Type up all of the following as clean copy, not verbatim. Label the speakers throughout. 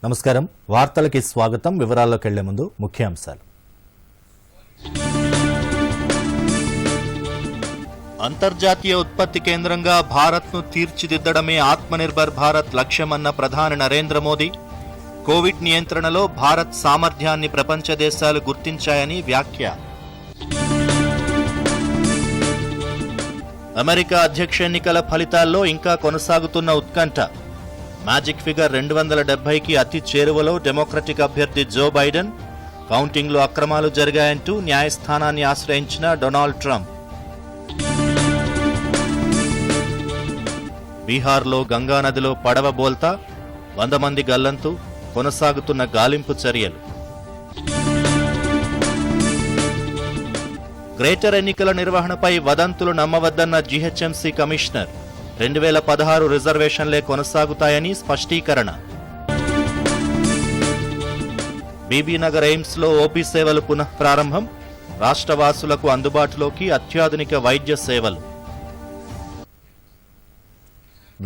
Speaker 1: నమస్కారం వార్తలకి స్వాగతం వివరాల్లోకి వెళ్లే ముందు ముఖ్యాంశాలు అంతర్జాతీయ ఉత్పత్తి కేంద్రంగా భారత్ను తీర్చిదిద్దడమే ఆత్మనిర్భర్ భారత్ లక్ష్యమన్న ప్రధాని నరేంద్ర మోదీ కోవిడ్ నియంత్రణలో భారత్ సామర్థ్యాన్ని ప్రపంచ దేశాలు గుర్తించాయని వ్యాఖ్య అమెరికా అధ్యక్ష ఎన్నికల ఫలితాల్లో ఇంకా కొనసాగుతున్న ఉత్కంఠ మ్యాజిక్ ఫిగర్ 270కి అతి చేరువలో డెమోక్రటిక్ అభ్యర్థి జో బైడెన్ కౌంటింగ్లో అక్రమాలు జరిగాయంటూ న్యాయస్థానాన్ని ఆశ్రయించిన డొనాల్డ్ ట్రంప్ బీహార్లో గంగానదిలో పడవ బోల్తా 100 మంది గల్లంతు కొనసాగుతున్న గాలింపు చర్యలు గ్రేటర్ ఎన్నికల నిర్వహణపై వదంతులు నమ్మవద్దన్న జీహెచ్ఎంసీ కమిషనర్ 2016 రిజర్వేషన్లే కొనసాగుతాయని స్పష్టీకరణ బీబీనగర్ ఎయిమ్స్లో ఓపీ సేవలు పునః ప్రారంభం రాష్ట్రవాసులకు అందుబాటులోకి అత్యాధునిక వైద్య సేవలు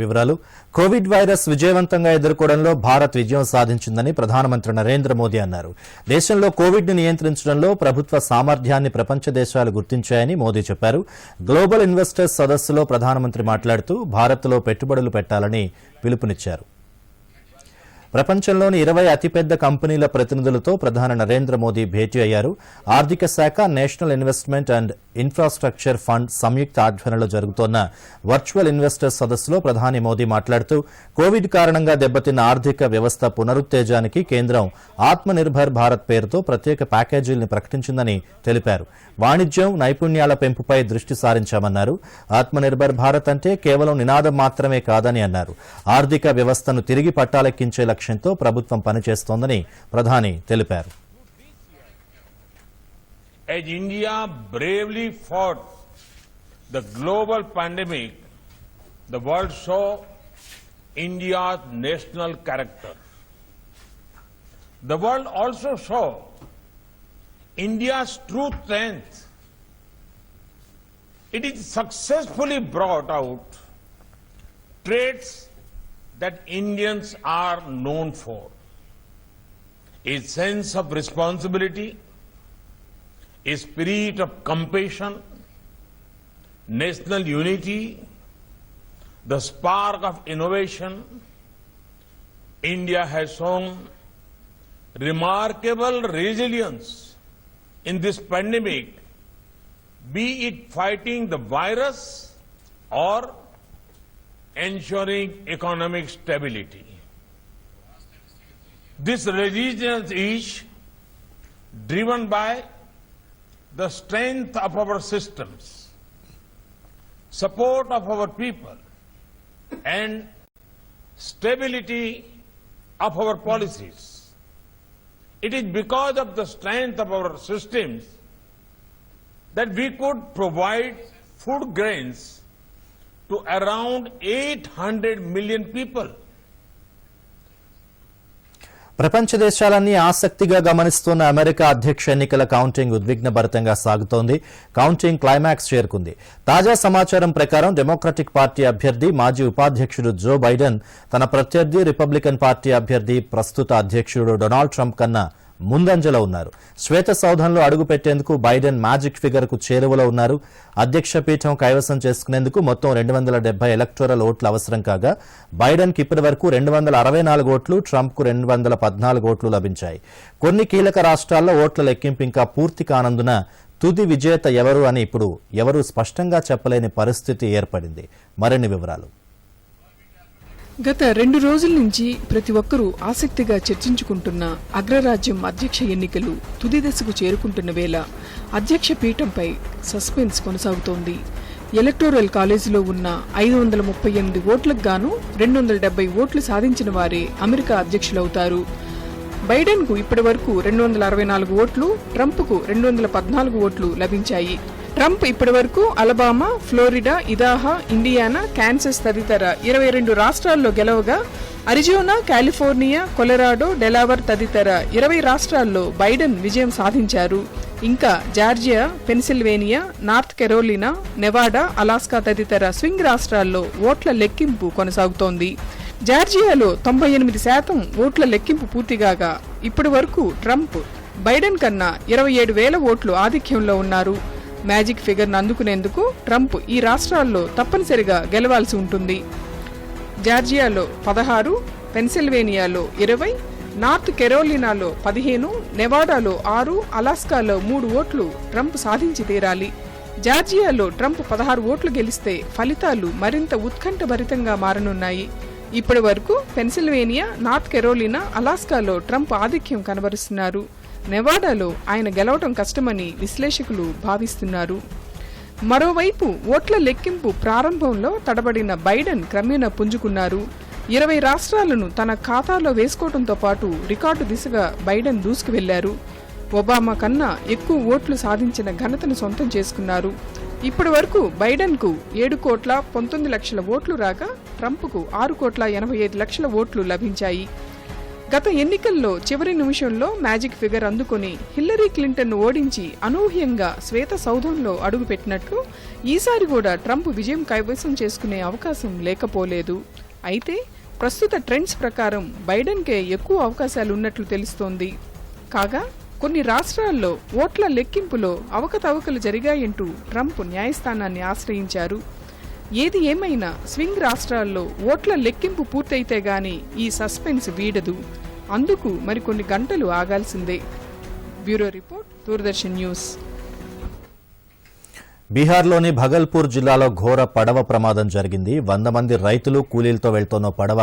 Speaker 1: వివరాలు కోవిడ్ వైరస్ విజయవంతంగా ఎదుర్కోవడంలో భారత్ విజయం సాధించిందని ప్రధానమంత్రి నరేంద్ర మోదీ అన్నారు. దేశంలో కోవిడ్ ని నియంత్రించడంలో ప్రభుత్వ సామర్థ్యాన్ని ప్రపంచ దేశాలు గుర్తించాయని మోదీ చెప్పారు. గ్లోబల్ ఇన్వెస్టర్స్ సదస్సులో ప్రధానమంత్రి మాట్లాడుతూ భారత్లో పెట్టుబడులు పెట్టాలని పిలుపునిచ్చారు. ప్రపంచంలోని 20 అతిపెద్ద కంపెనీల ప్రతినిధులతో ప్రధాని నరేంద్ర మోదీ భేటీ అయ్యారు. ఆర్థిక శాఖ, national investment and infrastructure fund సంయుక్త ఆధ్వర్యంలో జరుగుతోన్న వర్చువల్ ఇన్వెస్టర్స్ సదస్సులో ప్రధాని మోదీ మాట్లాడుతూ కోవిడ్ కారణంగా దెబ్బతిన్న ఆర్థిక వ్యవస్థ పునరుత్తేజానికి కేంద్రం ఆత్మనిర్భర్ భారత్ పేరుతో ప్రత్యేక ప్యాకేజీల్ని ప్రకటించిందని తెలిపారు. వాణిజ్యం, నైపుణ్యాల పెంపుపై దృష్టి సారించామన్నారు. ఆత్మనిర్భర్ భారత్ అంటే కేవలం నినాదం మాత్రమే కాదని అన్నారు. ఆర్థిక వ్యవస్థను తిరిగి పట్టాలెక్కించే లక్ష్యంతో ప్రభుత్వం పనిచేస్తోందని ప్రధాని తెలిపారు.
Speaker 2: As India bravely fought the global pandemic, the world saw India's national character. The world also saw India's true strength. It is successfully brought out traits that Indians are known for: a sense of responsibility, a spirit of compassion, national unity, the spark of innovation. India has shown remarkable resilience in this pandemic, be it fighting the virus or ensuring economic stability. This resilience is driven by the strength of our systems, support of our people, and stability of our policies. It is because of the strength of our systems that we could provide food grains to around 800 million people.
Speaker 1: ప్రపంచ దేశాలన్నీ ఆసక్తిగా గమనిస్తున్న America అధ్యక్ష ఎన్నికల counting ఉద్విగ్నభరితంగా సాగుతోంది. Counting climax చేరుకుంది. తాజా సమాచారం ప్రకారం డెమోక్రటిక్ పార్టీ అభ్యర్థి, మాజీ ఉపాధ్యక్షుడు జో బైడెన్ తన ప్రత్యర్థి రిపబ్లికన్ పార్టీ అభ్యర్థి, ప్రస్తుత అధ్యక్షుడు డొనాల్డ్ ట్రంప్ కన్నా ముందంజలో ఉన్నారు. శ్వేత సౌధంలో అడుగుపెట్టేందుకు బైడెన్ మ్యాజిక్ ఫిగర్ కు చేరువలో ఉన్నారు. అధ్యక్ష పీఠం కైవసం చేసుకునేందుకు మొత్తం 270 ఎలక్టోరల్ ఓట్లు అవసరం కాగా బైడెన్ కి ఇప్పటి వరకు 264 ఓట్లు, ట్రంప్ కు 214 ఓట్లు లభించాయి. కొన్ని కీలక రాష్ట్రాల్లో ఓట్ల లెక్కింపు ఇంకా పూర్తి కానందున తుది విజేత ఎవరు అని ఇప్పుడు ఎవరూ స్పష్టంగా చెప్పలేని పరిస్థితి ఏర్పడింది. మరిన్ని వివరాలు.
Speaker 3: గత 2 రోజుల నుంచి ప్రతి ఒక్కరూ ఆసక్తిగా చర్చించుకుంటున్న అగ్రరాజ్యం అధ్యక్ష ఎన్నికలు తుది దశకు చేరుకుంటున్న వేళ అధ్యక్ష పీఠంపై సస్పెన్స్ కొనసాగుతోంది. ఎలక్టోరల్ కాలేజీలో ఉన్న 538 ఓట్లకు గాను 270 ఓట్లు సాధించిన వారే అమెరికా అధ్యక్షులవుతారు. బైడెన్ కు ఇప్పటి వరకు 264 ఓట్లు, ట్రంప్ కు 214 ఓట్లు లభించాయి. ట్రంప్ ఇప్పటి వరకు అలబామా, ఫ్లోరిడా, ఇదాహా, ఇండియానా, కాన్సస్ తదితర 22 రాష్ట్రాల్లో గెలవగా అరిజోనా, కాలిఫోర్నియా, కొలరాడో, డెలావర్ తదితర 20 రాష్ట్రాల్లో బైడెన్ విజయం సాధించారు. ఇంకా Georgia, Pennsylvania, north Carolina, Nevada, Alaska తదితర స్వింగ్ రాష్ట్రాల్లో ఓట్ల లెక్కింపు కొనసాగుతోంది. జార్జియాలో 98% ఓట్ల లెక్కింపు పూర్తిగాగా ఇప్పటి వరకు ట్రంప్ బైడెన్ కన్నా 27,000 ఓట్లు ఆధిక్యంలో ఉన్నారు. మ్యాజిక్ ఫిగర్ను అందుకునేందుకు ట్రంప్ ఈ రాష్ట్రాల్లో తప్పనిసరిగా గెలవాల్సి ఉంటుంది. జార్జియాలో 16, పెన్సిల్వేనియాలో 20, నార్త్ కెరోలినాలో 15, నెవాడాలో 6, అలాస్కాలో 3 ఓట్లు ట్రంప్ సాధించి తీరాలి. జార్జియాలో ట్రంప్ 16 ఓట్లు గెలిస్తే ఫలితాలు మరింత ఉత్కంఠభరితంగా మారనున్నాయి. ఇప్పటి వరకు పెన్సిల్వేనియా, నార్త్ కెరోలినా, అలాస్కాలో ట్రంప్ ఆధిక్యం కనబరుస్తున్నారు. నెవాడాలో ఆయన గెలవటం కష్టమని విశ్లేషకులు భావిస్తున్నారు. మరోవైపు ఓట్ల లెక్కింపు ప్రారంభంలో తడబడిన బైడెన్ క్రమేణా పుంజుకున్నారు. 20 రాష్ట్రాలను తన ఖాతాలో వేసుకోవడంతో పాటు రికార్డు దిశగా బైడెన్ దూసుకువెళ్లారు. ఒబామా కన్నా ఎక్కువ ఓట్లు సాధించిన ఘనతను సొంతం చేసుకున్నారు. ఇప్పటి వరకు బైడెన్కు 7,19,00,000 ఓట్లు రాగా ట్రంప్కు 6,85,00,000 ఓట్లు లభించాయి. గత ఎన్నికల్లో చివరి నిమిషంలో మ్యాజిక్ ఫిగర్ అందుకుని హిల్లరీ క్లింటన్ను ఓడించి అనూహ్యంగా శ్వేత సౌధంలో అడుగుపెట్టినట్లు ఈసారి కూడా ట్రంప్ విజయం కైవసం చేసుకునే అవకాశం లేకపోలేదు. అయితే ప్రస్తుత ట్రెండ్స్ ప్రకారం బైడెన్కే ఎక్కువ అవకాశాలు ఉన్నట్లు తెలుస్తోంది. కాగా కొన్ని రాష్ట్రాల్లో ఓట్ల లెక్కింపులో అవకతవకలు జరిగాయంటూ ట్రంప్ న్యాయస్థానాన్ని ఆశ్రయించారు. ఏది ఏమైనా స్వింగ్ రాష్ట్రాల్లో ఓట్ల లెక్కింపు పూర్తయితే గానీ ఈ సస్పెన్స్ వీడదు. అందుకు మరికొన్ని గంటలు ఆగాల్సిందే. Bureau report, Doordarshan news.
Speaker 1: బీహార్లోని భగల్పూర్ జిల్లాలో ఘోర పడవ ప్రమాదం జరిగింది. 100 మంది రైతులు కూలీలతో వెళ్తున్న పడవ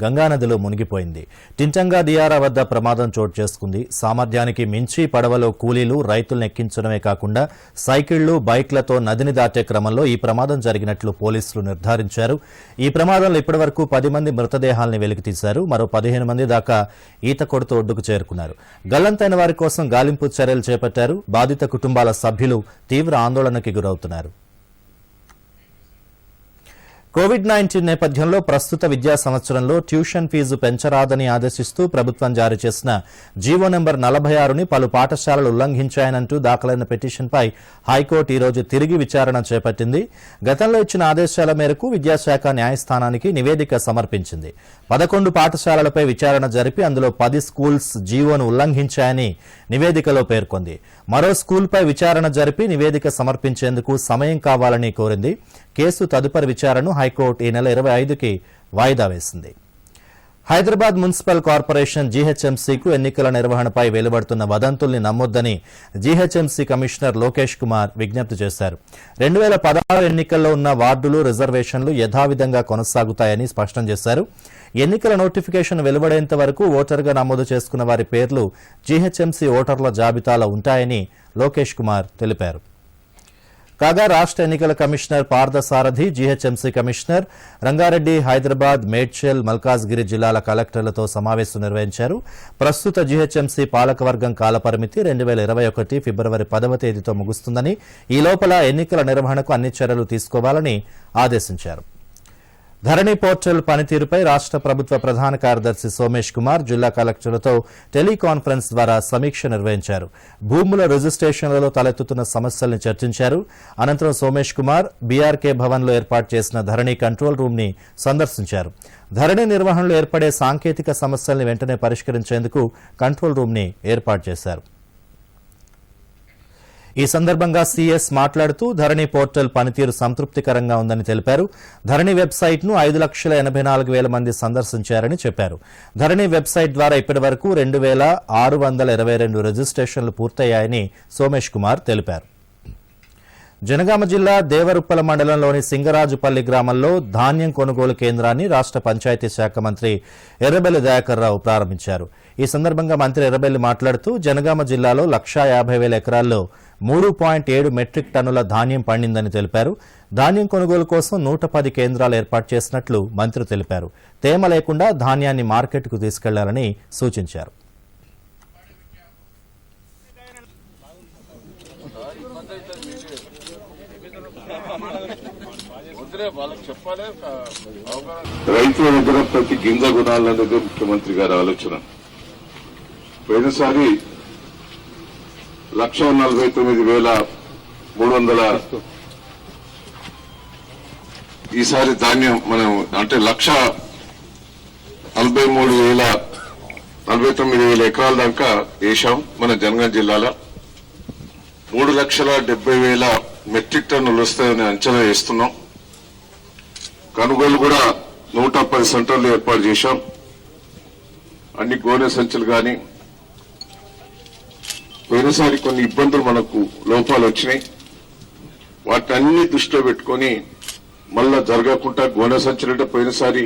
Speaker 1: గంగానదిలో మునిగిపోయింది. టింటంగా దియారా వద్ద ప్రమాదం చోటు చేసుకుంది. సామర్థ్యానికి మించి పడవలో కూలీలు రైతులను ఎక్కించడమే కాకుండా సైకిళ్లు, బైక్లతో నదిని దాటే క్రమంలో ఈ ప్రమాదం జరిగినట్లు పోలీసులు నిర్ధారించారు. ఈ ప్రమాదంలో ఇప్పటివరకు 10 మంది మృతదేహాలను వెలికితీశారు. మరో 15 మంది దాకా ఈత కొడుతూ ఒడ్డుకు చేరుకున్నారు. గల్లంతైన వారి కోసం గాలింపు చర్యలు చేపట్టారు. బాధిత కుటుంబాల సభ్యులు తీవ్ర ఆందోళనకి గురవుతున్నారు. కోవిడ్-19 నేపథ్యంలో ప్రస్తుత విద్యా సంవత్సరంలో ట్యూషన్ ఫీజు పెంచరాదని ఆదేశిస్తూ ప్రభుత్వం జారీ చేసిన జీవో నెంబర్ 46ని పలు పాఠశాలలు ఉల్లంఘించాయనంటూ దాఖలైన పిటిషన్పై హైకోర్టు ఈ రోజు తిరిగి విచారణ చేపట్టింది. గతంలో ఇచ్చిన ఆదేశాల మేరకు విద్యాశాఖ న్యాయస్థానానికి నివేదిక సమర్పించింది. 11 పాఠశాలలపై విచారణ జరిపి అందులో 10 స్కూల్స్ జీవోను ఉల్లంఘించాయని నివేదికలో పేర్కొంది. మరో స్కూల్పై విచారణ జరిపి నివేదిక సమర్పించేందుకు సమయం కావాలని కోరింది. కేసు తదుపరి విచారణను హైకోర్టు ఈ నెల 25కి వాయిదా వేసింది. హైదరాబాద్ మున్సిపల్ కార్పొరేషన్ జీహెచ్ఎంసీకు ఎన్నికల నిర్వహణపై వెలువడుతున్న వదంతుల్ని నమ్మొద్దని జీహెచ్ఎంసీ కమిషనర్ లోకేష్ కుమార్ విజ్ఞప్తి చేశారు. 2016 ఎన్నికల్లో ఉన్న వార్డులు, రిజర్వేషన్లు యథావిధంగా కొనసాగుతాయని స్పష్టం చేశారు. ఎన్నికల నోటిఫికేషన్ వెలువడేంత వరకు ఓటరుగా నమోదు చేసుకున్న వారి పేర్లు జీహెచ్ఎంసీ ఓటర్ల జాబితాలో ఉంటాయని లోకేష్ కుమార్ తెలిపారు. కాగా రాష్ట్ర ఎన్నికల commissioner Parthasarathy, GHMC commissioner Rangareddy, Hyderabad, Medchal, Malkajgiri జిల్లాల కలెక్టర్లతో సమావేశం నిర్వహించారు. ప్రస్తుత జీహెచ్ఎంసీ పాలకవర్గం కాలపరిమితి 2021 ఫిబ్రవరి 10వ తేదీతో ముగుస్తుందని, ఈ లోపల ఎన్నికల నిర్వహణకు అన్ని చర్యలు తీసుకోవాలని ఆదేశించారు. ధరణి పోర్టల్ పనితీరుపై రాష్ట్ర ప్రభుత్వ ప్రధాన కార్యదర్శి సోమేష్ కుమార్ జిల్లా కలెక్టర్లతో టెలికాన్ఫరెన్స్ ద్వారా సమీక్ష నిర్వహించారు. భూముల రిజిస్ట్రేషన్లలో తలెత్తుతున్న సమస్యల్ని చర్చించారు. అనంతరం సోమేష్ కుమార్ బీఆర్కే భవన్లో ఏర్పాటు చేసిన ధరణి కంట్రోల్ రూమ్ ని సందర్శించారు. ధరణి నిర్వహణలో ఏర్పడే సాంకేతిక సమస్యల్ని వెంటనే పరిష్కరించేందుకు కంట్రోల్ రూమ్ ని ఏర్పాటు చేశారు. ఈ సందర్భంగా సీఎస్ మాట్లాడుతూ ధరణి పోర్టల్ పనితీరు సంతృప్తికరంగా ఉందని తెలిపారు. ధరణి వెబ్సైట్ ను 5,84,000 మంది సందర్శించారని చెప్పారు. ధరణి వెబ్సైట్ ద్వారా ఇప్పటి వరకు 2,622 రిజిస్ట్రేషన్లు పూర్తయ్యాయని సోమేష్ కుమార్ తెలిపారు. జనగామ జిల్లా దేవరుప్పల మండలంలోని సింగరాజుపల్లి గ్రామంలో ధాన్యం కొనుగోలు కేంద్రాన్ని రాష్ట్ర పంచాయతీ శాఖ మంత్రి ఎర్రబెల్లి దయాకర్ రావు ప్రారంభించారు. ఈ సందర్భంగా మంత్రి ఎర్రబెల్లి మాట్లాడుతూ జనగామ జిల్లాలో 1,50,000 ఎకరాల్లో 3.7 మెట్రిక్ టన్నుల ధాన్యం పండిందని తెలిపారు. ధాన్యం కొనుగోలు కోసం 110 కేంద్రాలు ఏర్పాటు చేసినట్లు మంత్రి తెలిపారు. తేమ లేకుండా ధాన్యాన్ని మార్కెట్కు తీసుకెళ్లాలని సూచించారు.
Speaker 4: రైతుల దగ్గర ప్రతి గింజ కొనాలనేది ముఖ్యమంత్రి గారి ఆలోచన. పోయినసారి 1,49,300 ఈసారి ధాన్యం మనం అంటే 1,00,000 49,000 ఎకరాల దాకా వేశాం. మన జనగాం జిల్లాలో 3,70,000 మెట్రిక్ టన్నులు వస్తాయని అంచనా వేస్తున్నాం. కొనుగోలు కూడా 110 సెంటర్లు ఏర్పాటు చేశాం. అన్ని గోనె సంచులు గాని పోయినసారి కొన్ని ఇబ్బందులు మనకు లోపాలు వచ్చినాయి. వాటన్ని దృష్టిలో పెట్టుకొని మళ్ళా జరగకుండా గోనె సంచులంటే పోయినసారి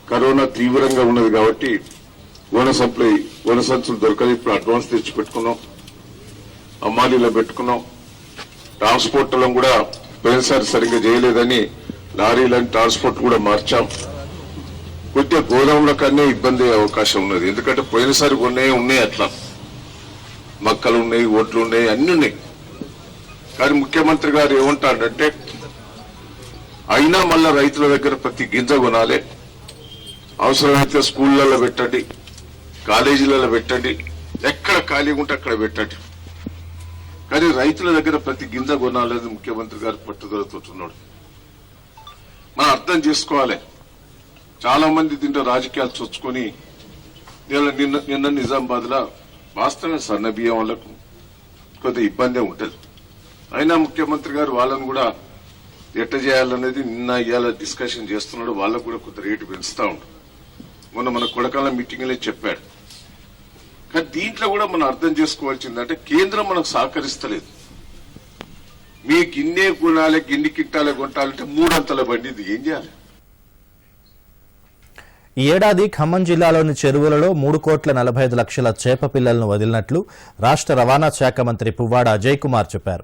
Speaker 4: కరోనా తీవ్రంగా ఉన్నది కాబట్టి గోనె సంచులు దొరకదు. ఇప్పుడు అడ్వాన్స్ తెచ్చి పెట్టుకున్నాం, అమ్మాలీలో పెట్టుకున్నాం. ట్రాన్స్పోర్ట్లను కూడా పోయినసారి సరిగ్గా చేయలేదని లారీలను ట్రాన్స్పోర్ట్ కూడా మార్చాం. కొద్దిగా గోదాముల కన్నా ఇబ్బంది అయ్యే అవకాశం ఉన్నది. ఎందుకంటే పోయినసారి ఉన్నాయి అట్లా మక్కలు ఉన్నాయి, ఓట్లు ఉన్నాయి, అన్ని ఉన్నాయి. కానీ ముఖ్యమంత్రి గారు ఏమంటారంటే అయినా మళ్ళా రైతుల దగ్గర ప్రతి గింజ కొనాలి, అవసరమైతే స్కూళ్లలో పెట్టండి, కాలేజీలలో పెట్టండి, ఎక్కడ ఖాళీగా ఉంటే అక్కడ పెట్టండి. కానీ రైతుల దగ్గర ప్రతి గింజ కొనాలని ముఖ్యమంత్రి గారు పట్టుదలతోటున్నాడు. మనం అర్థం చేసుకోవాలి. చాలా మంది దీంట్లో రాజకీయాలు చొచ్చుకొని నిన్న నిజామాబాద్ లో వాస్తవమే సన్న బియ్యం వాళ్లకు కొద్దిగా ఇబ్బందే ఉంటుంది. అయినా ముఖ్యమంత్రి గారు వాళ్ళను కూడా ఎట్ట చేయాలనేది నిన్న ఇవాళ డిస్కషన్ చేస్తున్నాడు. వాళ్ళకు కూడా కొంత రేటు పెంచుతా ఉంటాడు. మొన్న మన కొడకాల మీటింగ్లే చెప్పాడు. కానీ దీంట్లో కూడా మనం అర్థం చేసుకోవాల్సిందంటే కేంద్రం మనకు సహకరిస్తలేదు. మీ గిన్నె కొనాలి, గిన్నె కిట్టాలి కొంటాలంటే 3 అంతల బండి, ఇది ఏం చేయాలి?
Speaker 1: ఈ ఏడాది ఖమ్మం జిల్లాలోని చెరువులలో 3,45,00,000 చేప పిల్లలను వదిలినట్లు రాష్ట్ర రవాణా శాఖ మంత్రి పువ్వాడ అజయ్ కుమార్ చెప్పారు.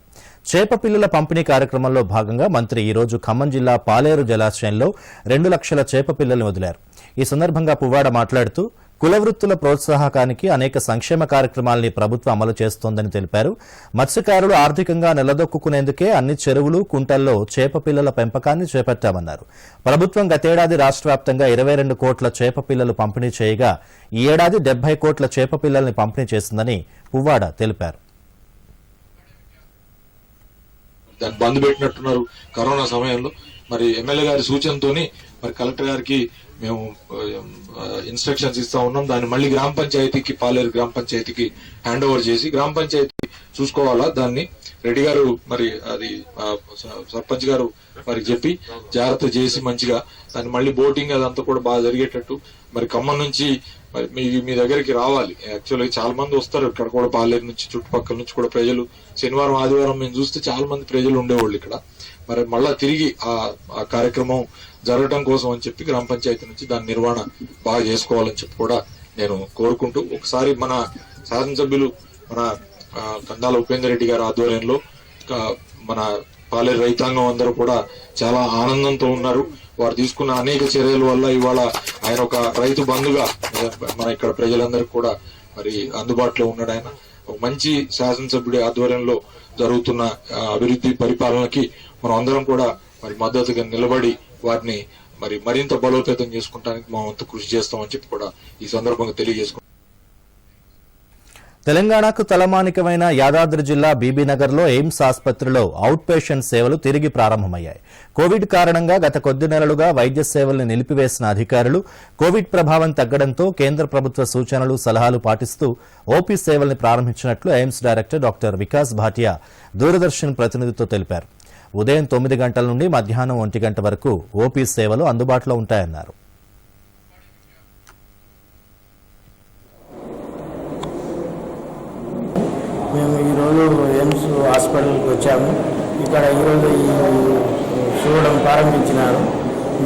Speaker 1: చేప పిల్లల పంపిణీ కార్యక్రమంలో భాగంగా మంత్రి ఈ రోజు ఖమ్మం జిల్లా పాలేరు జలాశయంలో 2 లక్షల చేప పిల్లల్ని వదిలారు. ఈ సందర్భంగా పువ్వాడ మాట్లాడుతూ కుల వృత్తుల ప్రోత్సాహకానికి అనేక సంక్షేమ కార్యక్రమాల్ని ప్రభుత్వం అమలు చేస్తోందని తెలిపారు. మత్స్యకారులు ఆర్థికంగా నిలదొక్కునేందుకే అన్ని చెరువులు, కుంటల్లో చేప పిల్లల పెంపకాన్ని చేపట్టామన్నారు. ప్రభుత్వం గతేడాది రాష్ట్ర వ్యాప్తంగా 22 కోట్ల చేప పిల్లలు పంపిణీ చేయగా ఈ ఏడాది 70 కోట్ల చేప పిల్లల్ని పంపిణీ చేసిందని పువ్వాడ తెలిపారు.
Speaker 5: దాన్ని బంద్ పెట్టినట్టున్నారు కరోనా సమయంలో. మరి ఎమ్మెల్యే గారి సూచనతోని మరి కలెక్టర్ గారికి మేము ఇన్స్ట్రక్షన్స్ ఇస్తా ఉన్నాం. దాన్ని మళ్ళీ గ్రామ పంచాయతీకి, పాలేరు గ్రామ పంచాయతీకి హ్యాండ్ ఓవర్ చేసి గ్రామ పంచాయతీ చూసుకోవాలా దాన్ని. రెడ్డి గారు మరి అది సర్పంచ్ గారు మరి చెప్పి జాగ్రత్త చేసి మంచిగా దాన్ని మళ్ళీ బోటింగ్ అదంతా కూడా బాగా జరిగేటట్టు మరి ఖమ్మం నుంచి మరి మీ దగ్గరికి రావాలి. యాక్చువల్గా చాలా మంది వస్తారు ఇక్కడ కూడా, పాలేరు నుంచి చుట్టుపక్కల నుంచి కూడా ప్రజలు. శనివారం ఆదివారం మేము చూస్తే చాలా మంది ప్రజలు ఉండేవాళ్ళు ఇక్కడ. మరి మళ్ళా తిరిగి ఆ కార్యక్రమం జరగడం కోసం అని చెప్పి గ్రామ పంచాయతీ నుంచి దాని నిర్వహణ బాగా చేసుకోవాలని చెప్పి కూడా నేను కోరుకుంటూ, ఒకసారి మన శాసనసభ్యులు మన కందాల ఉపేందర్ రెడ్డి గారి ఆధ్వర్యంలో మన పాలేరు రైతాంగం అందరూ కూడా చాలా ఆనందంతో ఉన్నారు. వారు తీసుకున్న అనేక చర్యల వల్ల ఇవాళ ఆయన ఒక రైతు బంధుగా మన ఇక్కడ ప్రజలందరికీ కూడా మరి అందుబాటులో ఉన్నాడు. ఆయన ఒక మంచి శాసనసభ్యుడి ఆధ్వర్యంలో జరుగుతున్న అభివృద్ధి పరిపాలనకి మనం అందరం కూడా మరి మద్దతుగా నిలబడి వారిని మరి మరింత బలోపేతం చేసుకుంటానికి మా వంతు కృషి చేస్తామని చెప్పి కూడా ఈ సందర్భంగా తెలియజేసుకుంటాం.
Speaker 1: తెలంగాణకు తలమానికమైన యాదాద్రి జిల్లా బీబీనగర్లో ఎయిమ్స్ ఆసుపత్రిలో అవుట్ పేషెంట్ సేవలు తిరిగి ప్రారంభమయ్యాయి. కోవిడ్ కారణంగా గత కొద్ది నెలలుగా వైద్య సేవల్ని నిలిపివేసిన అధికారులు కోవిడ్ ప్రభావం తగ్గడంతో కేంద్ర ప్రభుత్వ సూచనలు, సలహాలు పాటిస్తూ ఓపీ సేవల్ని ప్రారంభించినట్లు ఎయిమ్స్ డైరెక్టర్ డాక్టర్ వికాస్ భాటియా దూరదర్శన్ ప్రతినిధితో తెలిపారు. ఉదయం 9 గంటల నుండి మధ్యాహ్నం 1 గంట వరకు ఓపీ సేవలు అందుబాటులో ఉంటాయన్నారు.
Speaker 6: మేము ఈరోజు ఎయిమ్స్ హాస్పిటల్కి వచ్చాము. ఇక్కడ ఈరోజు ఈ చూడడం ప్రారంభించినారు.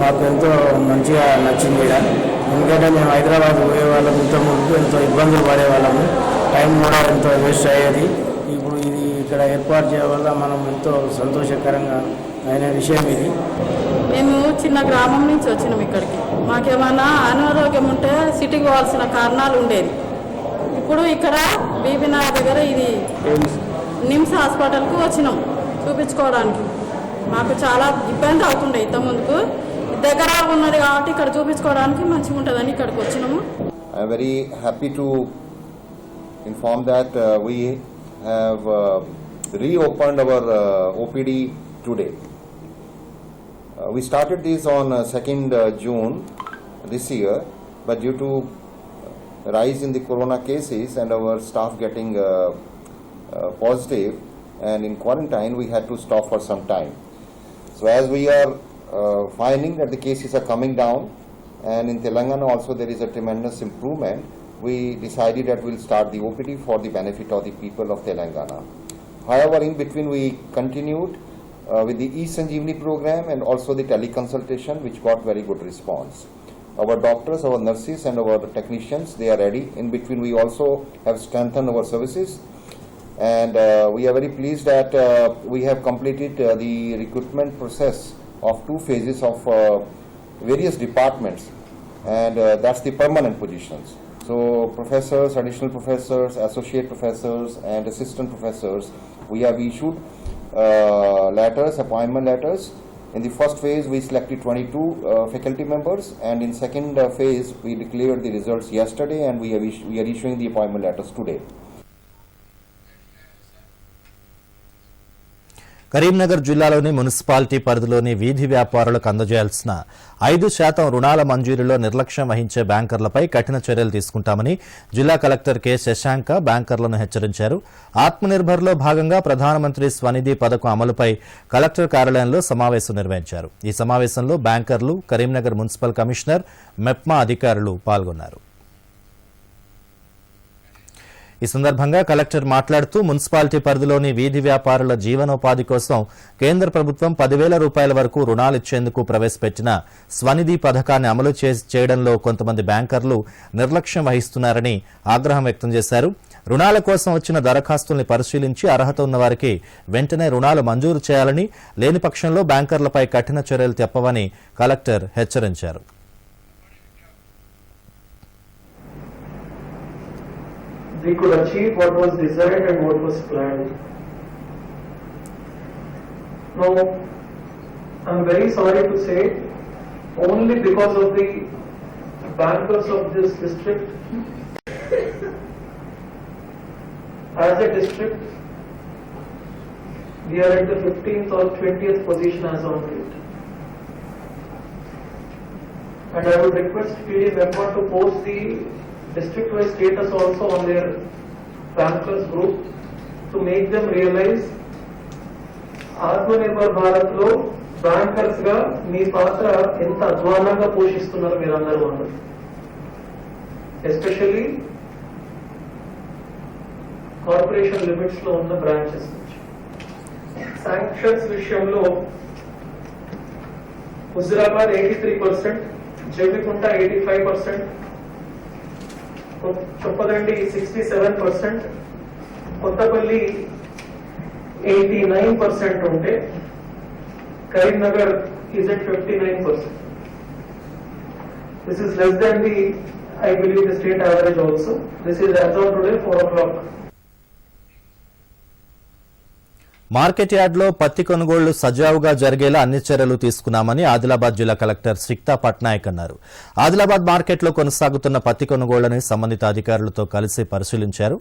Speaker 6: మాకు ఎంతో మంచిగా నచ్చింది. ఎందుకంటే మేము హైదరాబాద్ పోయే వాళ్ళము, ఇంతకుముందు ఎంతో ఇబ్బందులు పడేవాళ్ళము, టైం కూడా ఎంతో వేస్ట్ అయ్యేది. ఇప్పుడు ఇది ఇక్కడ ఏర్పాటు చేయడం వల్ల మనం ఎంతో సంతోషకరంగా అయిన విషయం ఇది.
Speaker 7: మేము చిన్న గ్రామం నుంచి వచ్చినాం ఇక్కడికి. మాకేమైనా అనారోగ్యం ఉంటే సిటీకి పోవాల్సిన కారణాలు ఉండేది. ఇప్పుడు ఇక్కడ బీబీనగర్ దగ్గర ఇది నిమ్స్ హాస్పిటల్కు వచ్చినాం చూపించుకోవడానికి. మాకు చాలా ఇబ్బంది అవుతుండే ఇంతకుముందుకు, దగ్గర ఉన్నది కాబట్టి ఇక్కడ చూపించుకోవడానికి మంచిగా ఉంటుందని ఇక్కడికి వచ్చినాము.
Speaker 8: I'm very happy to inform that we have reopened our OPD today. We started this on 2nd June this year, but due to rise in the corona cases and our staff getting positive and in quarantine, we had to stop for some time. So as we are finding that the cases are coming down, and in Telangana also there is a tremendous improvement, we decided that we'll start the OPD for the benefit of the people of Telangana. However, in between we continued with the e-Sanjeevani program and also the teleconsultation, which got very good response. Our doctors, our nurses and our technicians, they are ready. In between we also have strengthened our services, and we are very pleased that we have completed the recruitment process of 2 phases of various departments, and that's the permanent positions. So professors, additional professors, associate professors and assistant professors, we have issued letters, appointment letters. In the first phase we selected 22 faculty members, and in second phase we declared the results yesterday, and we are issuing the appointment letters today.
Speaker 1: Karimnagar జిల్లాలోని municipality పరిధిలోని వీధి వ్యాపారులకు అందజేయాల్సిన 5% రుణాల మంజూరీలో నిర్లక్ష్యం వహించే బ్యాంకర్లపై కఠిన చర్యలు తీసుకుంటామని జిల్లా కలెక్టర్ కె శశాంక బ్యాంకర్లను హెచ్చరించారు. ఆత్మనిర్భర్లో భాగంగా ప్రధానమంత్రి స్వనిధి పథకం అమలుపై కలెక్టర్ కార్యాలయంలో సమావేశం నిర్వహించారు. ఈ సమావేశంలో బ్యాంకర్లు, కరీంనగర్ మున్సిపల్ కమిషనర్, మెప్మా అధికారులు పాల్గొన్నారు. ఈ సందర్భంగా కలెక్టర్ మాట్లాడుతూ మున్సిపాలిటీ పరిధిలోని వీధి వ్యాపారుల జీవనోపాధి కోసం కేంద్ర ప్రభుత్వం 10,000 రూపాయల వరకు రుణాలిచ్చేందుకు ప్రవేశపెట్టిన స్వనిధి పథకాన్ని అమలు చేయడంలో కొంతమంది బ్యాంకర్లు నిర్లక్ష్యం వహిస్తున్నారని ఆగ్రహం వ్యక్తం చేశారు. రుణాల కోసం వచ్చిన దరఖాస్తుల్ని పరిశీలించి అర్హత ఉన్నవారికి వెంటనే రుణాలు మంజూరు చేయాలని, లేని పక్షంలో బ్యాంకర్లపై కఠిన చర్యలు తప్పవని కలెక్టర్ హెచ్చరించారు.
Speaker 9: We could achieve what was desired and what was planned. Now, I'm very sorry to say, only because of the bankers of this district, as a district, we are at the 15th or 20th position as on date. And I would request PD member to post the district-wise status also on their bankers group to make them realize Atmanirbhar Bharat లో bankers గా మీ పాత్ర ఎంత అధ్వానంగా పోషిస్తున్నారు మీరందరూ అన్నారు. Especially corporation limits లో ఉన్న బ్రాంచెస్ నుంచి శాంక్షన్స్ విషయంలో హుజురాబాద్ 83%, జమ్మికుంట 85%, చొప్పదండి 67%, కొత్తపల్లి 89% ఉంటే Karimnagar is at 59%. This is less than the, I believe, the state average also. This is as of today 4 o'clock.
Speaker 1: Market యార్డ్లో పత్తి కొనుగోళ్లు సజావుగా జరిగేలా అన్ని చర్యలు తీసుకున్నామని ఆదిలాబాద్ జిల్లా కలెక్టర్ సిక్తా పట్నాయక్ అన్నారు. ఆదిలాబాద్ మార్కెట్లో కొనసాగుతున్న పత్తి కొనుగోళ్లని సంబంధిత అధికారులతో కలిసి పరిశీలించారు.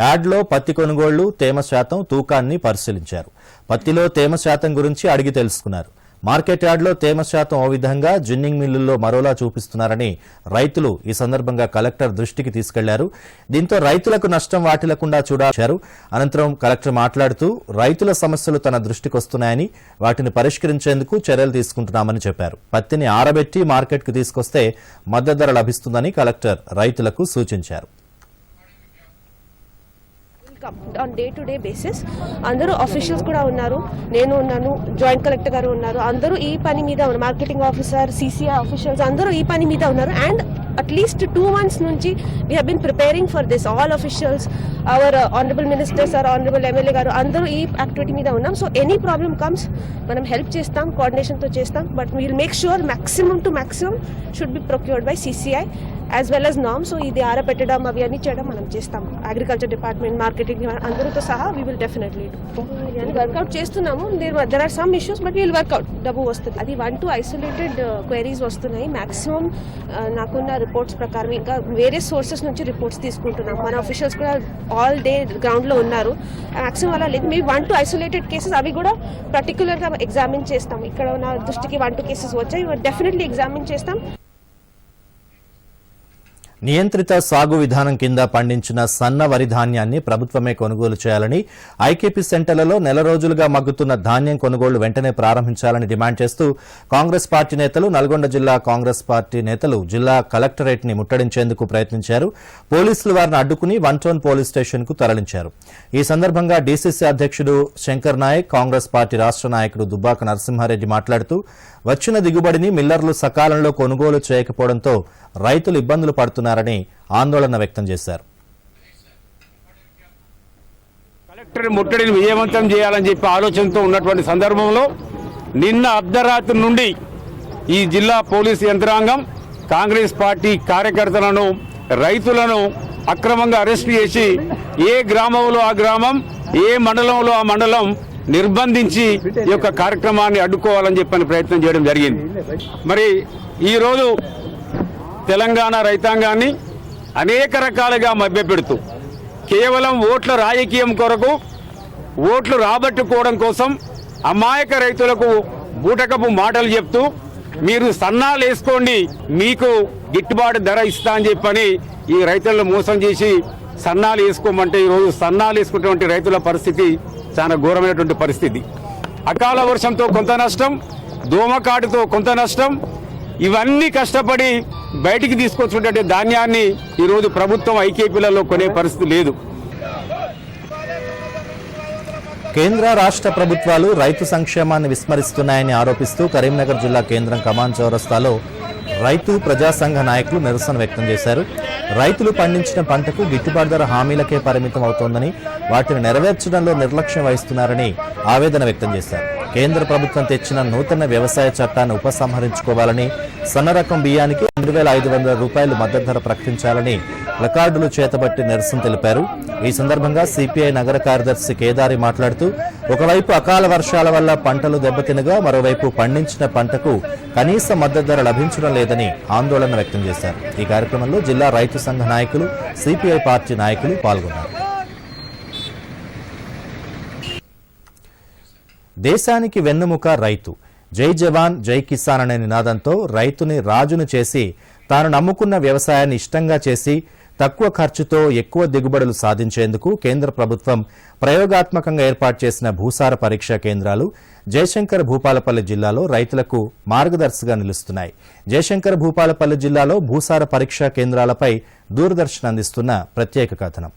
Speaker 1: యార్డ్లో పత్తి కొనుగోళ్లు, తేమ శాతం, తూకాన్ని పరిశీలించారు. పత్తిలో తేమ శాతం గురించి అడిగి తెలుసుకున్నారు. మార్కెట్ యార్డ్లో తేమ శాతం ఓ విధంగా, జిన్నింగ్ మిల్లుల్లో మరోలా చూపిస్తున్నారని రైతులు ఈ సందర్భంగా కలెక్టర్ దృష్టికి తీసుకెళ్లారు. దీంతో రైతులకు నష్టం వాటిల్లకుండా చూడారు. అనంతరం కలెక్టర్ మాట్లాడుతూ రైతుల సమస్యలు తన దృష్టికి వస్తున్నాయని, వాటిని పరిష్కరించేందుకు చర్యలు తీసుకుంటున్నామని చెప్పారు. పత్తిని ఆరబెట్టి మార్కెట్కు తీసుకొస్తే మద్దతు ధర లభిస్తుందని కలెక్టర్ రైతులకు సూచించారు.
Speaker 10: On day to day basis అందరూ ఆఫీషియల్స్ కూడా ఉన్నారు, నేను ఉన్నాను, జాయింట్ కలెక్టర్ గారు ఉన్నారు, అందరూ ఈ పని మీద ఉన్నారు, మార్కెటింగ్ ఆఫీసర్, సిసిఐ ఆఫీషియల్స్ అందరూ ఈ పని మీద ఉన్నారు. అండ్ అట్లీస్ట్ 2 months నుంచి we have been preparing for this. All officials, our honourable ministers, honourable MLA గారు అందరూ ఈ యాక్టివిటీ మీద ఉన్నాం. సో ఎనీ ప్రాబ్లమ్ కమ్స్ మనం హెల్ప్ చేస్తాం, కోఆర్డినేషన్తో చేస్తాం. But we'll make sure maximum to maximum should be procured by CCI as well as నామ్. సో ఇది ఆరబెట్టడం అవి అన్ని చేయడం మనం చేస్తాం. అగ్రికల్చర్ డిపార్ట్మెంట్, మార్కెటింగ్ అందరితో సహా వీ విల్ డెఫినెట్లీ వర్కౌట్ చేస్తున్నాము. There are some issues but we'll work out. డబ్బు వస్తుంది. అది 1-2 ఐసోలేటెడ్ క్వైరీస్ వస్తున్నాయి. మ్యాక్సిమం నాకున్న రిపోర్ట్స్ ప్రకారం ఇంకా వేరే సోర్సెస్ నుంచి రిపోర్ట్స్ తీసుకుంటున్నాం. మన ఆఫీషియల్స్ కూడా ఆల్ డే గ్రౌండ్లో ఉన్నారు. మ్యాక్సిమం అలా లేదు. మేబీ 1-2 ఐసోలేటెడ్ కేసెస్ అవి కూడా పర్టికులర్గా ఎగ్జామిన్ చేస్తాం. ఇక్కడ నా దృష్టికి 1-2 కేసెస్ వచ్చాయి, డెఫినెట్లీ ఎగ్జామిన్ చేస్తాం.
Speaker 1: నియంత్రిత సాగు విధానం కింద పండించిన సన్న వరి ధాన్యాన్ని ప్రభుత్వమే కొనుగోలు చేయాలని ఐకేపీ సెంటర్లలో నెల రోజులుగా మగ్గుతున్న ధాన్యం కొనుగోళ్లు వెంటనే ప్రారంభించాలని డిమాండ్ చేస్తూ కాంగ్రెస్ పార్టీ నేతలు నల్గొండ జిల్లా కాంగ్రెస్ పార్టీ నేతలు జిల్లా కలెక్టరేట్ ని ముట్టడించేందుకు ప్రయత్నించారు. పోలీసులు వారిని అడ్డుకుని 1 టౌన్ పోలీస్ స్టేషన్ కు తరలించారు. ఈ సందర్భంగా డీసీసీ అధ్యక్షుడు శంకర్ నాయక్, కాంగ్రెస్ పార్టీ రాష్ట్ర నాయకుడు దుబ్బాక నరసింహారెడ్డి మాట్లాడుతూ వచ్చిన దిగుబడిని మిల్లర్లు సకాలంలో కొనుగోలు చేయకపోవడంతో రైతులు ఇబ్బందులు పడుతున్నారని ఆందోళన వ్యక్తం చేశారు.
Speaker 11: కలెక్టర్ ముట్టడిని విజయవంతం చేయాలని చెప్పి ఆలోచనతో ఉన్నటువంటి సందర్భంలో నిన్న అర్ధరాత్రి నుండి ఈ జిల్లా పోలీసు యంత్రాంగం కాంగ్రెస్ పార్టీ కార్యకర్తలను, రైతులను అక్రమంగా అరెస్టు చేసి ఏ గ్రామంలో ఆ గ్రామం, ఏ మండలంలో ఆ మండలం నిర్బంధించి ఈ యొక్క కార్యక్రమాన్ని అడ్డుకోవాలని చెప్పని ప్రయత్నం చేయడం జరిగింది. మరి ఈరోజు తెలంగాణ రైతాంగాన్ని అనేక రకాలుగా మభ్యపెడుతూ కేవలం ఓట్ల రాజకీయం కొరకు, ఓట్లు రాబట్టుకోవడం కోసం అమాయక రైతులకు బూటకపు మాటలు చెప్తూ మీరు సన్నాలు వేసుకోండి, మీకు గిట్టుబాటు ధర ఇస్తా అని చెప్పని ఈ రైతులను మోసం చేసి సన్నాలు వేసుకోమంటే ఈరోజు సన్నాలు వేసుకున్నటువంటి రైతుల పరిస్థితి చాలా ఘోరమైనటువంటి పరిస్థితి. అకాల వర్షంతో కొంత నష్టం, దోమకాటుతో కొంత నష్టం, ఇవన్నీ కష్టపడి బయటికి తీసుకొచ్చినటువంటి ధాన్యాన్ని ఈరోజు ప్రభుత్వం ఐకేపీలలో కొనే పరిస్థితి లేదు.
Speaker 1: కేంద్ర రాష్ట్ర ప్రభుత్వాలు రైతు సంక్షేమాన్ని విస్మరిస్తున్నాయని ఆరోపిస్తూ కరీంనగర్ జిల్లా కేంద్రం కమాన్ చౌరస్తాలో రైతు ప్రజా సంఘ నాయకులు నిరసన వ్యక్తం చేశారు. రైతులు పండించిన పంటకు గిట్టుబాటు ధర హామీలకే పరిమితం అవుతోందని, వాటిని నెరవేర్చడంలో నిర్లక్ష్యం వహిస్తున్నారని ఆవేదన వ్యక్తం చేశారు. కేంద్ర ప్రభుత్వం తెచ్చిన నూతన వ్యవసాయ చట్టాన్ని ఉపసంహరించుకోవాలని, సన్న రకం బియ్యానికి 2,500 రూపాయలు మద్దతు ధర ప్రకటించాలని ప్లకార్డులు చేతబట్టి నిరసన తెలిపారు. ఈ సందర్భంగా సిపిఐ నగర కార్యదర్శి కేదారి మాట్లాడుతూ ఒకవైపు అకాల వర్షాల వల్ల పంటలు దెబ్బతినగా, మరోవైపు పండించిన పంటకు కనీస మద్దతు ధర లభించడం లేదని ఆందోళన వ్యక్తం చేశారు. ఈ కార్యక్రమంలో జిల్లా రైతు సంఘ నాయకులు, సిపిఐ పార్టీ నాయకులు పాల్గొన్నారు. దేశానికి వెన్నెముక రైతు. జై జవాన్ జై కిసాన్ అనే నినాదంతో రైతుని రాజును చేసి, తాను నమ్ముకున్న వ్యవసాయాన్ని ఇష్టంగా చేసి తక్కువ ఖర్చుతో ఎక్కువ దిగుబడులు సాధించేందుకు కేంద్ర ప్రభుత్వం ప్రయోగాత్మకంగా ఏర్పాటు చేసిన భూసార పరీక్షా కేంద్రాలు జయశంకర్ భూపాలపల్లి జిల్లాలో రైతులకు మార్గదర్శిగా నిలుస్తున్నాయి. జయశంకర్ భూపాలపల్లి జిల్లాలో భూసార పరీక్షా కేంద్రాలపై దూరదర్శన్ అందిస్తున్న ప్రత్యేక కథనం.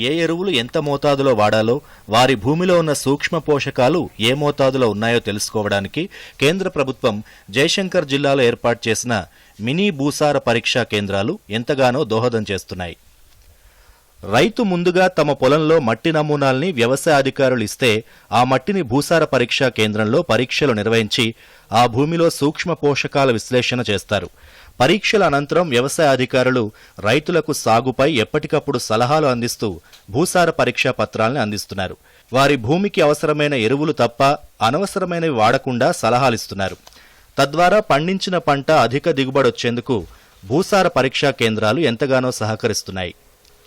Speaker 1: ఏ ఎరువులు ఎంత మోతాదులో వాడాలో, వారి భూమిలో ఉన్న సూక్ష్మ పోషకాలు ఏ మోతాదులో ఉన్నాయో తెలుసుకోవడానికి కేంద్ర ప్రభుత్వం జయశంకర్ జిల్లాలో ఏర్పాటు చేసిన మినీ భూసార పరీక్షా కేంద్రాలు ఎంతగానో దోహదం చేస్తున్నాయి. రైతు ముందుగా తమ పొలంలో మట్టి నమూనాల్ని వ్యవసాయ అధికారులు ఇస్తే, ఆ మట్టిని భూసార పరీక్షా కేంద్రంలో పరీక్షలు నిర్వహించి ఆ భూమిలో సూక్ష్మ పోషకాల విశ్లేషణ చేస్తారు. పరీక్షల అనంతరం వ్యవసాయ అధికారులు రైతులకు సాగుపై ఎప్పటికప్పుడు సలహాలు అందిస్తూ భూసార పరీక్షా పత్రాల్ని అందిస్తున్నారు. వారి భూమికి అవసరమైన ఎరువులు తప్ప అనవసరమైనవి వాడకుండా సలహాలిస్తున్నారు. తద్వారా పండించిన పంట అధిక దిగుబడొచ్చేందుకు భూసార పరీక్షా కేంద్రాలు ఎంతగానో సహకరిస్తున్నాయి.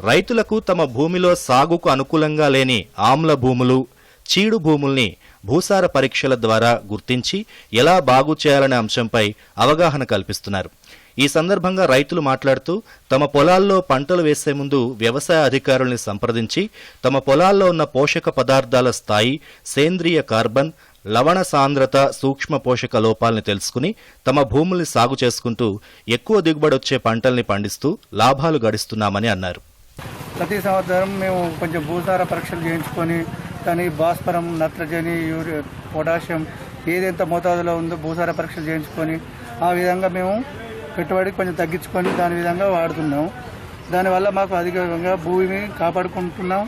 Speaker 1: రైతులకు తమ భూమిలో సాగుకు అనుకూలంగా లేని ఆమ్ల భూములు, చీడు భూముల్ని భూసార పరీక్షల ద్వారా గుర్తించి ఎలా బాగు చేయాలనే అంశంపై అవగాహన కల్పిస్తున్నారు. ఈ సందర్భంగా రైతులు మాట్లాడుతూ తమ పొలాల్లో పంటలు వేసే ముందు వ్యవసాయ అధికారుల్ని సంప్రదించి తమ పొలాల్లో ఉన్న పోషక పదార్థాల స్థాయి, సేంద్రియ కార్బన్, లవణ సాంద్రత, సూక్ష్మ పోషక లోపాలని తెలుసుకుని తమ భూముల్ని సాగు చేసుకుంటూ ఎక్కువ దిగుబడొచ్చే పంటల్ని పండిస్తూ లాభాలు గడిస్తున్నామని అన్నారు.
Speaker 12: ప్రతి సంవత్సరం మేము కొంచెం భూసార పరీక్షలు చేయించుకొని దాని భాస్వరం, నత్రజని, యూరియా, పొటాషియం ఏదెంత మోతాదులో ఉందో భూసార పరీక్షలు చేయించుకొని ఆ విధంగా మేము పెట్టుబడి కొంచెం తగ్గించుకొని దాని విధంగా వాడుతున్నాం. దానివల్ల మాకు అధికంగా భూమిని కాపాడుకుంటున్నాం.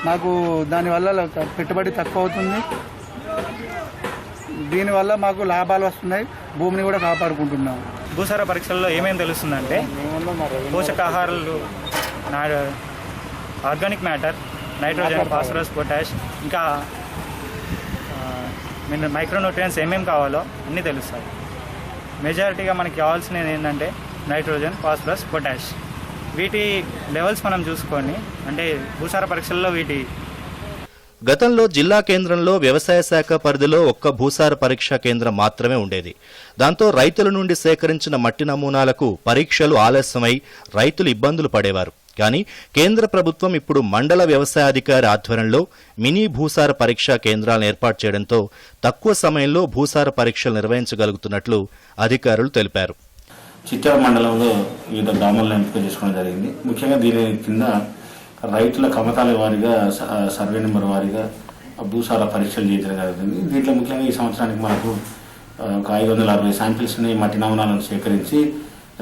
Speaker 12: మాకు దానివల్ల పెట్టుబడి తక్కువ అవుతుంది. దీనివల్ల మాకు లాభాలు వస్తున్నాయి. భూమిని కూడా కాపాడుకుంటున్నాం.
Speaker 13: భూసార పరీక్షల్లో ఏమేమి తెలుస్తుందంటే పోషకాహారాలు, organic matter, nitrogen, phosphorus, potash, ఇంకా మైక్రోన్యూట్రియన్స్ ఏమేమి కావాలో అన్నీ తెలుస్తాయి. మెజారిటీగా మనకి కావాల్సినది ఏంటంటే నైట్రోజన్, ఫాస్ఫరస్, పొటాష్. వీటి లెవెల్స్ మనం చూసుకొని, అంటే భూసార పరీక్షల్లో వీటి
Speaker 1: గతంలో జిల్లా కేంద్రంలో వ్యవసాయ శాఖ పరిధిలో ఒక్క భూసార పరీక్షా కేంద్రం మాత్రమే ఉండేది. దాంతో రైతుల నుండి సేకరించిన మట్టి నమూనాలకు పరీక్షలు ఆలస్యమై రైతులు ఇబ్బందులు పడేవారు. కానీ కేంద్ర ప్రభుత్వం ఇప్పుడు మండల వ్యవసాయాధికారి ఆధ్వర్యంలో మినీ భూసార పరీక్షా కేంద్రాలను ఏర్పాటు చేయడంతో తక్కువ సమయంలో భూసార పరీక్షలు నిర్వహించగలుగుతున్నట్లు అధికారులు తెలిపారు.
Speaker 14: చిట్యాల మండలంలో వివిధ గ్రామాలను ఎంపిక చేసుకోవడం జరిగింది. ముఖ్యంగా దీని కింద రైతుల కమతాల వారీగా సర్వే నెంబర్ వారీగా భూసార పరీక్షలు చేయడం జరుగుతుంది. దీంట్లో ముఖ్యంగా ఈ సంవత్సరానికి మనకు ఒక 560 శాంపిల్స్ని మట్టి నమూనాలను సేకరించి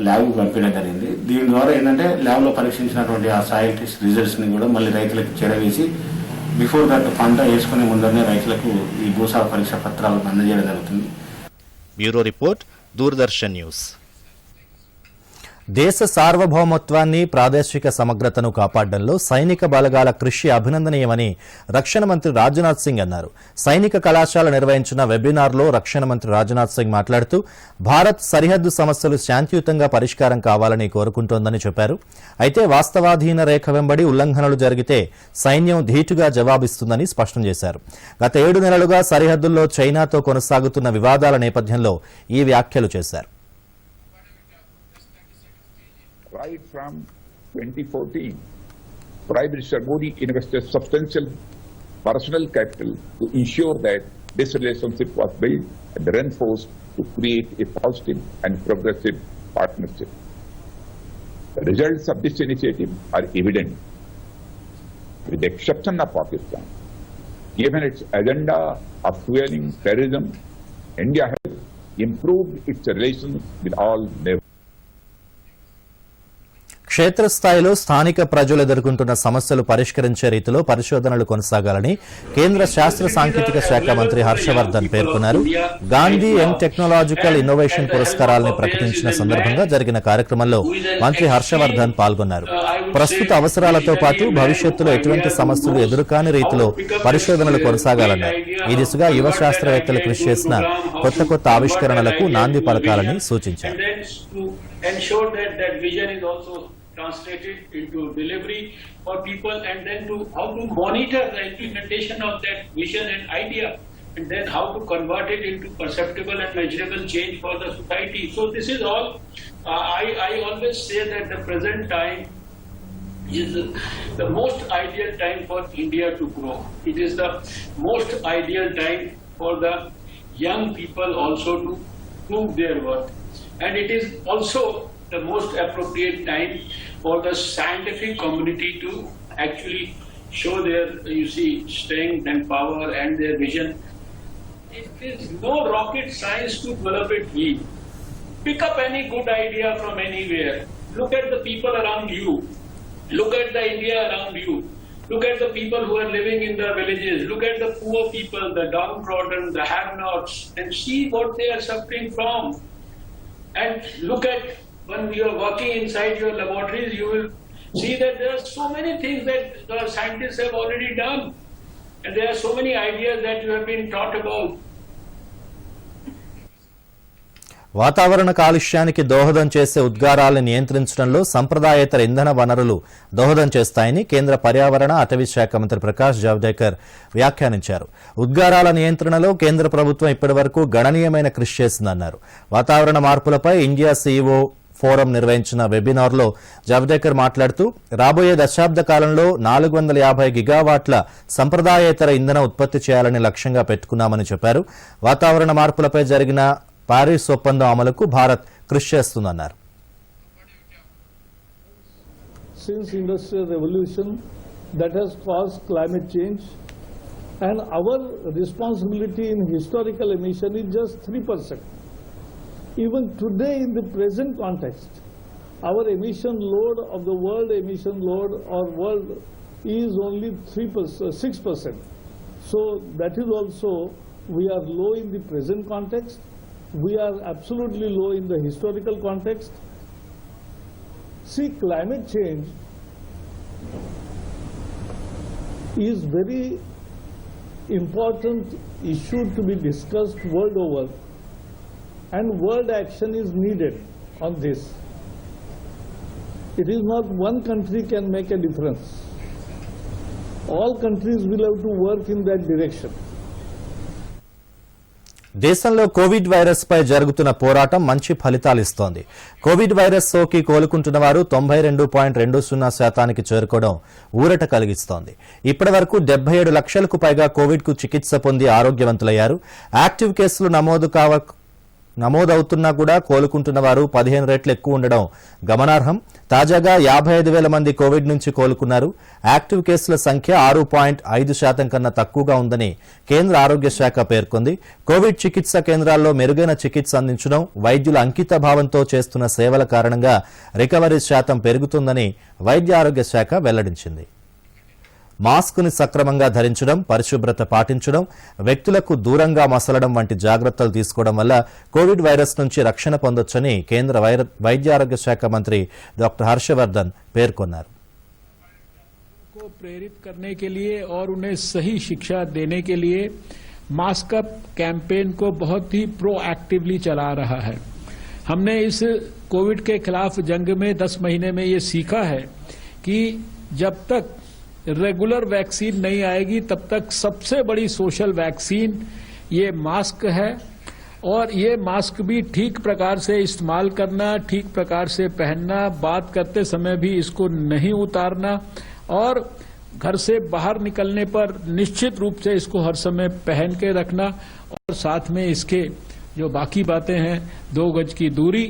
Speaker 14: ల్యాబ్కు పంపించడం జరిగింది. దీని ద్వారా ఏంటంటే ల్యాబ్లో పరీక్షించినటువంటి ఆ సాయిల్ టెస్ట్ రిజల్ట్స్ని కూడా మళ్ళీ రైతులకు చేరవేసి బిఫోర్ దట్ పంట వేసుకునే ముందరనే రైతులకు ఈ భూసార పరీక్ష పత్రాలను అందజేయడం జరుగుతుంది.
Speaker 1: Bureau report, Doordarshan news. దేశ సార్వభౌమత్వాన్ని, ప్రాదేశిక సమగ్రతను కాపాడడంలో సైనిక బలగాల కృషి అభినందనీయమని రక్షణ మంత్రి రాజ్నాథ్ సింగ్ అన్నారు. సైనిక కళాశాల నిర్వహించిన వెబినార్లో రక్షణ మంత్రి రాజ్నాథ్ సింగ్ మాట్లాడుతూ భారత్ సరిహద్దు సమస్యలు శాంతియుతంగా పరిష్కారం కావాలని కోరుకుంటోందని చెప్పారు. అయితే వాస్తవాధీన రేఖ వెంబడి ఉల్లంఘనలు జరిగితే సైన్యం ధీటుగా జవాబిస్తుందని స్పష్టం చేశారు. గత 7 నెలలుగా సరిహద్దుల్లో చైనాతో కొనసాగుతున్న వివాదాల నేపథ్యంలో ఈ వ్యాఖ్యలు చేశారు.
Speaker 15: Right from 2014, Prime Minister Modi invested substantial personal capital to ensure that this relationship was built and reinforced to create a positive and progressive partnership. The results of this initiative are evident. With the exception of Pakistan, given its agenda of fueling terrorism, India has improved its relations with all neighbors.
Speaker 1: క్షేత్రస్థాయిలో స్థానిక ప్రజలు ఎదుర్కొంటున్న సమస్యలు పరిష్కరించే రీతిలో పరిశోధనలు కొనసాగాలని కేంద్ర శాస్త్ర సాంకేతిక శాఖ మంత్రి హర్షవర్ధన్ పేర్కొన్నారు. గాంధీ యంగ్ టెక్నాలజికల్ ఇన్నోవేషన్ పురస్కారాలను ప్రకటించిన సందర్భంగా జరిగిన కార్యక్రమంలో మంత్రి హర్షవర్ధన్ పాల్గొన్నారు. ప్రస్తుత అవసరాలతో పాటు భవిష్యత్తులో ఎటువంటి సమస్యలు ఎదురుకాని రీతిలో పరిశోధనలు కొనసాగాలన్నారు. ఈ దిశగా యువ శాస్త్రవేత్తలు కృషి చేసిన కొత్త ఆవిష్కరణలకు నాంది పలకాలని సూచించారు.
Speaker 16: translated into delivery for people, and then to how to monitor the implementation of that vision and idea, and then how to convert it into perceptible and measurable change for the society. So this is all, I always say that the present time is the most ideal time for India to grow. It is the most ideal time for the young people also to prove their worth, and it is also the most appropriate time for the scientific community to actually show their, strength and power and their vision. It is no rocket science to develop it. Pick up any good idea from anywhere. Look at the people around you. Look at the India around you. Look at the people who are living in the villages. Look at the poor people, the downtrodden, the have-nots, and see what they are suffering from. And look at, when you are working inside your laboratories, you will see that there are so many things that the scientists have already done, and there are so many ideas that you have been taught about.
Speaker 1: వాతావరణ కాలుష్యానికి దోహదం చేసే ఉద్గారాలను నియంత్రించడంలో సంప్రదాయేతర ఇంధన వనరులు దోహదం చేస్తాయని కేంద్ర పర్యావరణ అటవీ శాఖ మంత్రి ప్రకాష్ జావదేకర్ వ్యాఖ్యానించారు. ఉద్గారాల నియంత్రణలో కేంద్ర ప్రభుత్వం ఇప్పటివరకు గణనీయమైన కృషి చేసిందన్నారు. వాతావరణ మార్పులపై ఇండియా సీఈఓ ఫోరం నిర్వహించిన వెబినార్లో జావదేకర్ మాట్లాడుతూ రాబోయే దశాబ్ద కాలంలో 450 గిగావాట్ల సంప్రదాయేతర ఇంధన ఉత్పత్తి చేయాలని లక్ష్యంగా పెట్టుకున్నామని చెప్పారు. వాతావరణ మార్పులపై జరిగిన పారిస్ ఒప్పందం అమలుకు భారత్ కృషి చేస్తుందన్నారు.
Speaker 17: Since industrial revolution that has caused climate change, and our responsibility in historical emission is just 3%. Even today in the present context, our emission load of the world emission load or world is only 6%. So that is also, we are low in the present context. We are absolutely low in the historical context. See, climate change is very important issue to be discussed world over, and world action is needed on this. It is not one country can make a difference. all countries will have to work in that direction.
Speaker 1: దేశంలో Covid virus పై జరుగుతున్న పోరాటం మంచి ఫలితాలు ఇస్తోంది. Covid virus సోకి కోలుకుంటున్న వారు 92.20% చేరుకోవడం ఊరట కలిగిస్తోంది. ఇప్పటి వరకు 77 లక్షలకు పైగా కోవిడ్ కు చికిత్స పొంది ఆరోగ్యవంతులయ్యారు. యాక్టివ్ కేసులు నమోదవుతున్నా కూడా కోలుకుంటున్న వారు 15 రెట్లు ఎక్కువ ఉండడం గమనార్హం. తాజాగా 55,000 మంది కోవిడ్ నుంచి కోలుకున్నారు. యాక్టివ్ కేసుల సంఖ్య 6.5% కన్నా తక్కువగా ఉందని కేంద్ర ఆరోగ్య శాఖ పేర్కొంది. కోవిడ్ చికిత్స కేంద్రాల్లో మెరుగైన చికిత్స అందించడం, వైద్యుల అంకిత భావంతో చేస్తున్న సేవల కారణంగా రికవరీ శాతం పెరుగుతుందని వైద్య ఆరోగ్య శాఖ వెల్లడించింది. మాస్కుని సక్రమంగా ధరించడం, పరిశుభ్రత పాటించడం, వ్యక్తులకు దూరంగా మసలడం వంటి జాగ్రత్తలు తీసుకోవడం వల్ల కోవిడ్ వైరస్ నుంచి రక్షణ పొందొచ్చని కేంద్ర వైద్య ఆరోగ్య శాఖ మంత్రి డాక్టర్ హర్షవర్ధన్ పేర్కొన్నారు.
Speaker 18: को प्रेरित करने के लिए और उन्हें सही शिक्षा देने के लिए मास्क अप कैंपेन को बहुत ही प्रोएक्टिवली चला रहा है. हमने इस कोविड के खिलाफ जंग में 10 महीने में ये सीखा है कि जब तक रेगुलर वैक्सीन नहीं आएगी तब तक सबसे बड़ी सोशल वैक्सीन ये मास्क है. और ये मास्क भी ठीक प्रकार से इस्तेमाल करना, ठीक प्रकार से पहनना, बात करते समय भी इसको नहीं उतारना और घर से बाहर निकलने पर निश्चित रूप से इसको हर समय पहन के रखना. और साथ में इसके जो बाकी बातें हैं, 2 गज की दूरी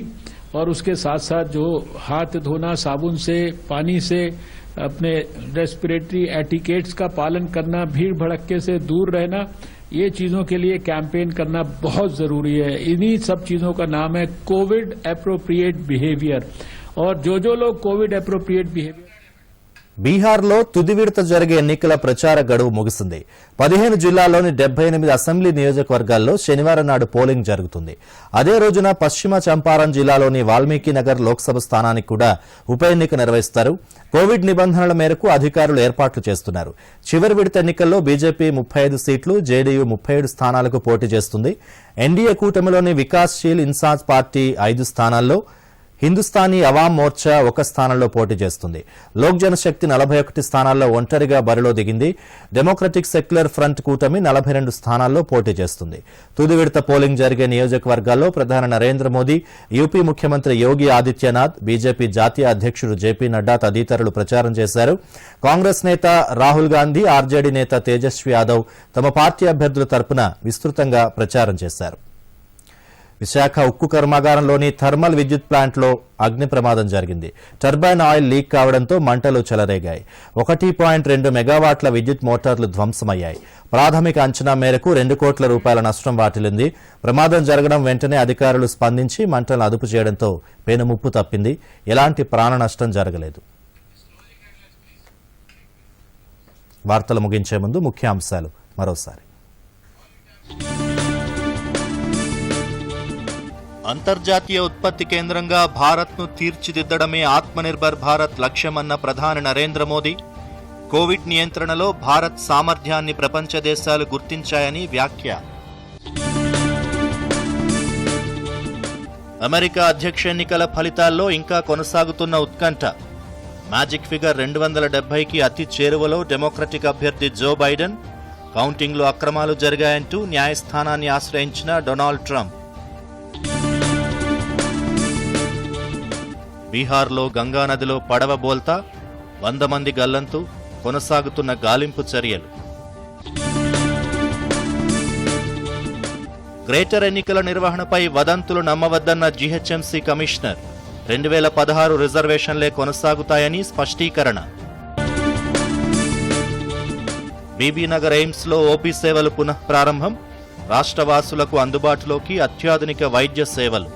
Speaker 18: और उसके साथ साथ जो हाथ धोना साबुन से, पानी से, अपने रेस्पिरेटरी एटिकेट्स का पालन करना, भीड़ भड़क्के से दूर रहना, ये चीजों के लिए कैंपेन करना बहुत जरूरी है. इन्हीं सब चीजों का नाम है कोविड एप्रोप्रिएट बिहेवियर. और जो लोग कोविड एप्रोप्रिएट बिहेवियर
Speaker 1: బీహార్లో తుది విడత జరిగే ఎన్నికల ప్రచార గడువు ముగిసింది. 15 జిల్లాల్లోని 78 అసెంబ్లీ నియోజకవర్గాల్లో శనివారం నాడు పోలింగ్ జరుగుతుంది. అదే రోజున పశ్చిమ చంపారణ్ జిల్లాలోని వాల్మీకి నగర్ లోక్సభ స్థానానికి కూడా ఉప ఎన్నిక నిర్వహిస్తారు. కోవిడ్ నిబంధనల మేరకు అధికారులు ఏర్పాట్లు చేస్తున్నారు. చివరి విడత ఎన్నికల్లో బీజేపీ 35 సీట్లు, జేడీయూ 37 స్థానాలకు పోటీ చేస్తుంది. ఎన్డీఏ కూటమిలోని వికాస్శీల్ ఇన్సాన్ పార్టీ 5 స్థానాల్లో, హిందుస్థానీ అవామ్ మోర్చా 1 స్థానంలో పోటీ చేస్తుంది. లోక్ జనశక్తి 41 స్థానాల్లో ఒంటరిగా బరిలో దిగింది. డెమోక్రటిక్ సెక్యులర్ ఫ్రంట్ కూటమి 42 స్థానాల్లో పోటీ చేస్తుంది. తుది విడత పోలింగ్ జరిగే నియోజకవర్గాల్లో ప్రధాని నరేంద్ర మోదీ, యూపీ ముఖ్యమంత్రి యోగి ఆదిత్యనాథ్, బీజేపీ జాతీయ అధ్యక్షుడు జేపీ నడ్డా తదితరులు ప్రచారం చేశారు. కాంగ్రెస్ నేత రాహుల్ గాంధీ, ఆర్జేడీ నేత తేజస్వి యాదవ్ తమ పార్టీ అభ్యర్థుల తరపున విస్తృతంగా ప్రచారం చేశారు. విశాఖ ఉక్కు కర్మాగారంలోని థర్మల్ విద్యుత్ ప్లాంట్లో అగ్ని ప్రమాదం జరిగింది. టర్బైన్ ఆయిల్ లీక్ కావడంతో మంటలు చెలరేగాయి. 1.2 మెగావాట్ల విద్యుత్ మోటార్లు ధ్వంసమయ్యాయి. ప్రాథమిక అంచనా మేరకు 2 కోట్ల రూపాయల నష్టం వాటిల్లింది. ప్రమాదం జరగడం వెంటనే అధికారులు స్పందించి మంటలను అదుపు చేయడంతో పెనుముప్పు తప్పింది. ఎలాంటి ప్రాణ నష్టం జరగలేదు. వార్తలు ముగించే ముందు ముఖ్యాంశాలు మరోసారి. అంతర్జాతీయ ఉత్పత్తి కేంద్రంగా భారత్ను తీర్చిదిద్దడమే ఆత్మనిర్భర్ భారత్ లక్ష్యమన్న ప్రధాని నరేంద్ర మోదీ. కోవిడ్ నియంత్రణలో భారత్ సామర్థ్యాన్ని ప్రపంచ దేశాలు గుర్తించాయని వ్యాఖ్య. అమెరికా అధ్యక్ష ఎన్నికల ఫలితాల్లో ఇంకా కొనసాగుతున్న ఉత్కంఠ. మ్యాజిక్ ఫిగర్ 270కి అతి చేరువలో డెమోక్రటిక్ అభ్యర్థి జో బైడెన్. కౌంటింగ్లో అక్రమాలు జరిగాయంటూ న్యాయస్థానాన్ని ఆశ్రయించిన డొనాల్డ్ ట్రంప్. బీహార్లో గంగానదిలో పడవ బోల్తా, 100 మంది గల్లంతు, కొనసాగుతున్న గాలింపు చర్యలు. గ్రేటర్ ఎన్నికల నిర్వహణపై వదంతులు నమ్మవద్దన్న జీహెచ్ఎంసీ కమిషనర్. 2016 రిజర్వేషన్లే కొనసాగుతాయని స్పష్టీకరణ. బీబీనగర్ ఎయిమ్స్లో ఓపీ సేవలు పునః ప్రారంభం. రాష్ట్రవాసులకు అందుబాటులోకి అత్యాధునిక వైద్య సేవలు.